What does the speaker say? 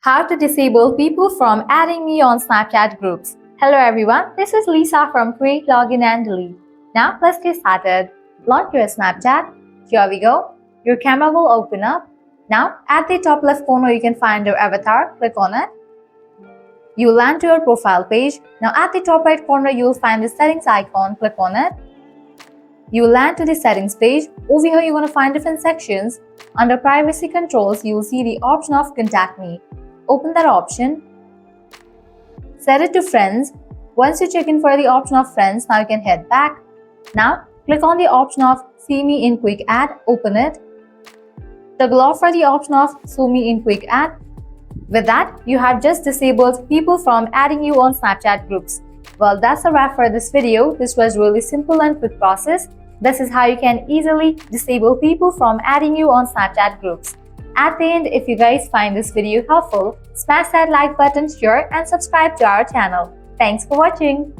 How to disable people from adding me on Snapchat groups. Hello everyone, this is Lisa from Create, Login and Delete. Now let's get started. Launch your Snapchat. Here we go. Your camera will open up. Now at the top left corner you can find your avatar. Click on it. You will land to your profile page. Now at the top right corner you will find the settings icon. Click on it. You will land to the settings page. Over here you want to find different sections. Under privacy controls you will see the option of contact me. Open that option. Set it to friends. Once you check in for the option of friends, now you can head back. Now click on the option of see me in quick add. Open it. Toggle off for the option of show me in quick add. With that, you have just disabled people from adding you on Snapchat groups. Well, that's a wrap for this video. This was really simple and quick process. This is how you can easily disable people from adding you on Snapchat groups. At the end, if you guys find this video helpful, smash that like button, share and subscribe to our channel. Thanks for watching.